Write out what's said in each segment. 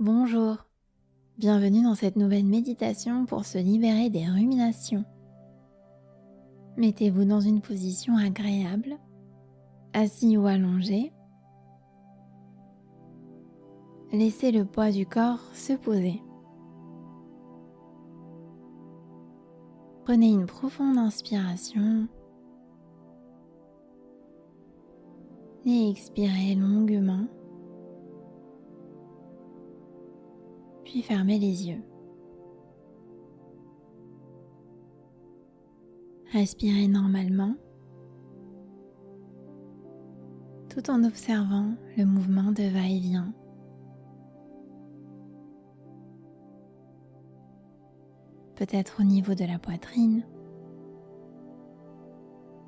Bonjour, bienvenue dans cette nouvelle méditation pour se libérer des ruminations. Mettez-vous dans une position agréable, assis ou allongé. Laissez le poids du corps se poser. Prenez une profonde inspiration et expirez longuement, puis fermez les yeux. Respirez normalement, tout en observant le mouvement de va-et-vient. Peut-être au niveau de la poitrine,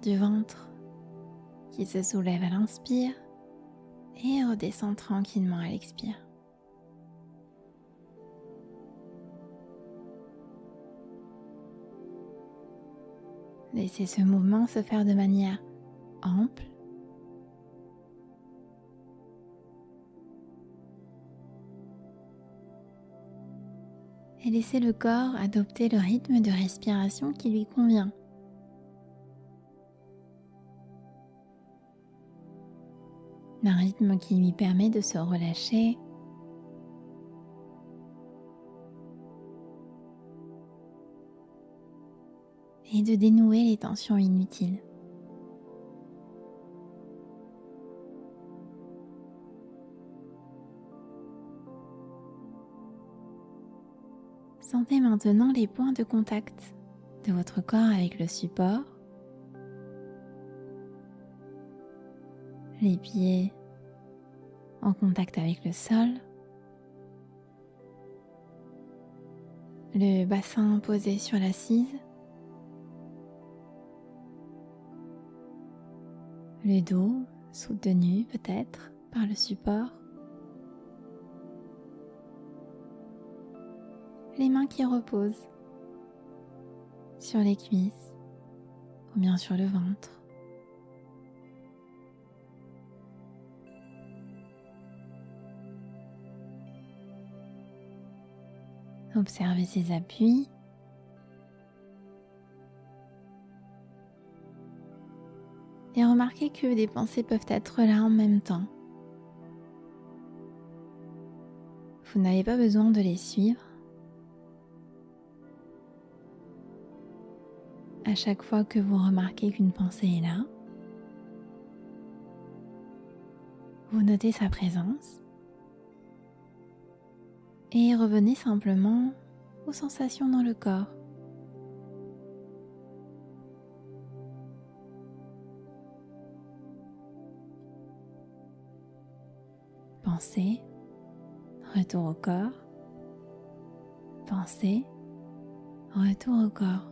du ventre qui se soulève à l'inspire et redescend tranquillement à l'expire. Laissez ce mouvement se faire de manière ample et laissez le corps adopter le rythme de respiration qui lui convient. Un rythme qui lui permet de se relâcher et de dénouer les tensions inutiles. Sentez maintenant les points de contact de votre corps avec le support, les pieds en contact avec le sol, le bassin posé sur l'assise, le dos soutenu peut-être par le support, les mains qui reposent sur les cuisses ou bien sur le ventre. Observez ces appuis et remarquez que des pensées peuvent être là en même temps. Vous n'avez pas besoin de les suivre. À chaque fois que vous remarquez qu'une pensée est là, vous notez sa présence et revenez simplement aux sensations dans le corps. Pensée, retour au corps. Pensée, retour au corps.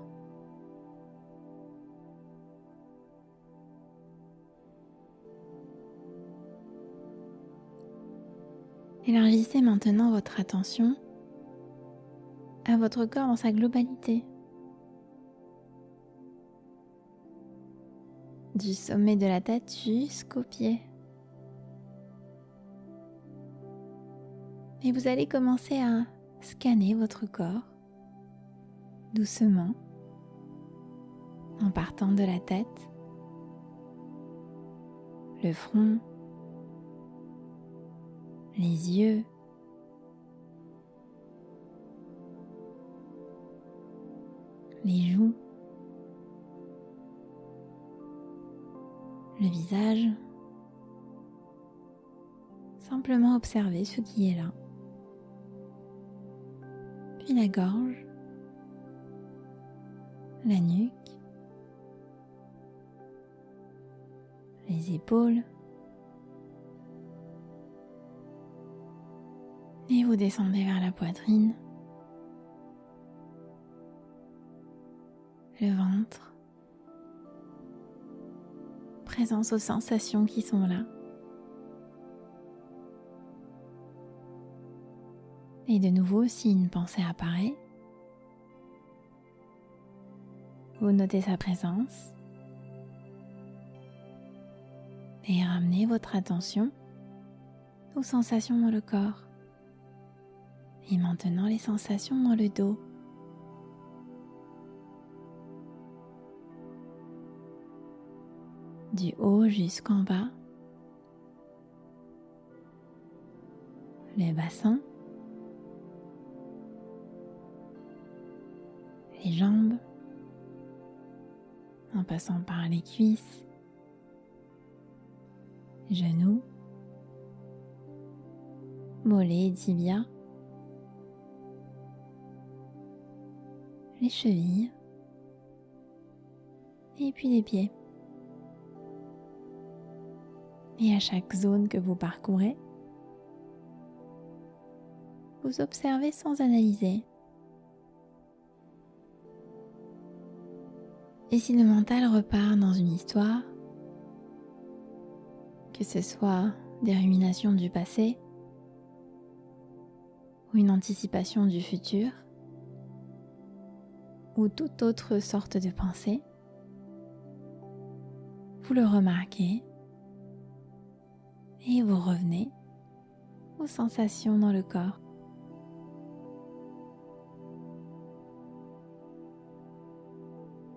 Élargissez maintenant votre attention à votre corps dans sa globalité. Du sommet de la tête jusqu'aux pieds. Et vous allez commencer à scanner votre corps doucement en partant de la tête, le front, les yeux, les joues, le visage. Simplement observez ce qui est là. Puis la gorge, la nuque, les épaules. Et vous descendez vers la poitrine, le ventre, présence aux sensations qui sont là. Et de nouveau, si une pensée apparaît, vous notez sa présence et ramenez votre attention aux sensations dans le corps. Et maintenant les sensations dans le dos. Du haut jusqu'en bas. Le bassin. Les jambes. En passant par les cuisses. Genoux. Mollets et tibias. Les chevilles. Et puis les pieds. Et à chaque zone que vous parcourez, vous observez sans analyser. Et si le mental repart dans une histoire, que ce soit des ruminations du passé ou une anticipation du futur ou toute autre sorte de pensée, vous le remarquez et vous revenez aux sensations dans le corps.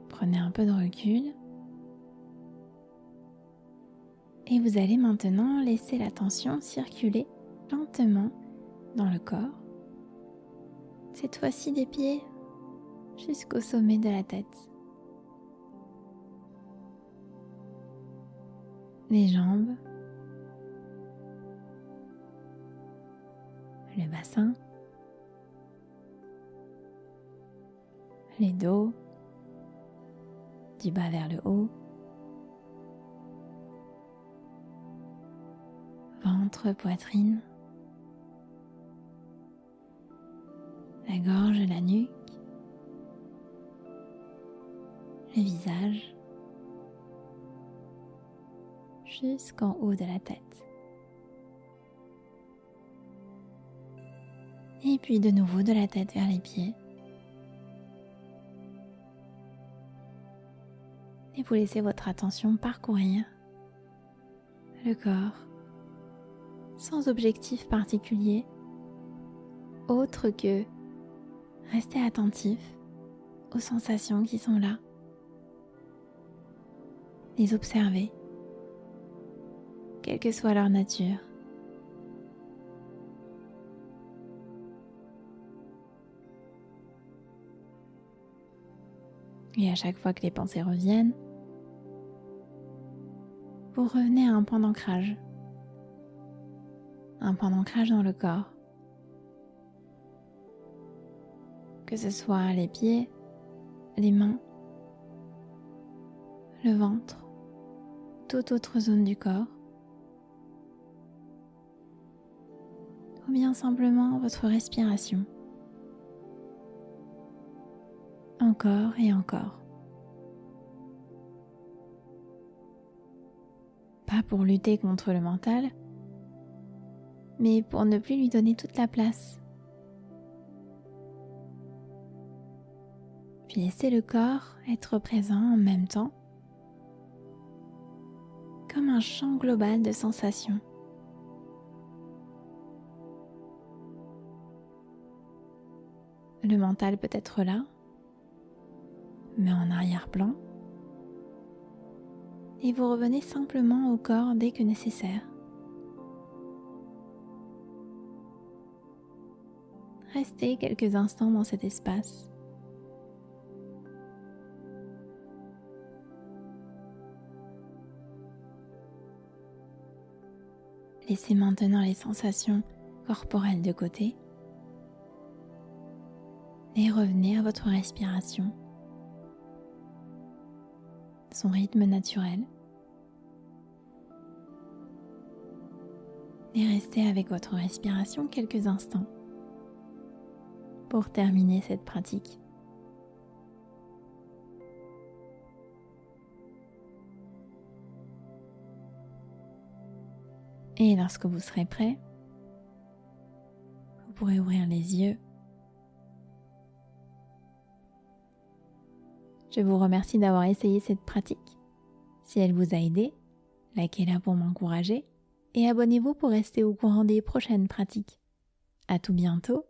Prenez un peu de recul et vous allez maintenant laisser l'attention circuler lentement dans le corps, cette fois-ci des pieds jusqu'au sommet de la tête. Les jambes, le bassin, les dos, du bas vers le haut, ventre, poitrine, la gorge, la nuque, le visage, jusqu'en haut de la tête. Et puis de nouveau de la tête vers les pieds. Et vous laissez votre attention parcourir le corps sans objectif particulier, autre que rester attentif aux sensations qui sont là. Les observer, quelle que soit leur nature. Et à chaque fois que les pensées reviennent, vous revenez à un point d'ancrage. Un point d'ancrage dans le corps. Que ce soit les pieds, les mains, le ventre, toute autre zone du corps. Ou bien simplement votre respiration. Encore et encore. Pas pour lutter contre le mental, mais pour ne plus lui donner toute la place. Puis laisser le corps être présent en même temps, comme un champ global de sensations. Le mental peut être là, mais en arrière-plan, et vous revenez simplement au corps dès que nécessaire. Restez quelques instants dans cet espace. Laissez maintenant les sensations corporelles de côté et revenez à votre respiration, son rythme naturel. Et restez avec votre respiration quelques instants pour terminer cette pratique. Et lorsque vous serez prêt, vous pourrez ouvrir les yeux. Je vous remercie d'avoir essayé cette pratique. Si elle vous a aidé, likez-la pour m'encourager et abonnez-vous pour rester au courant des prochaines pratiques. À tout bientôt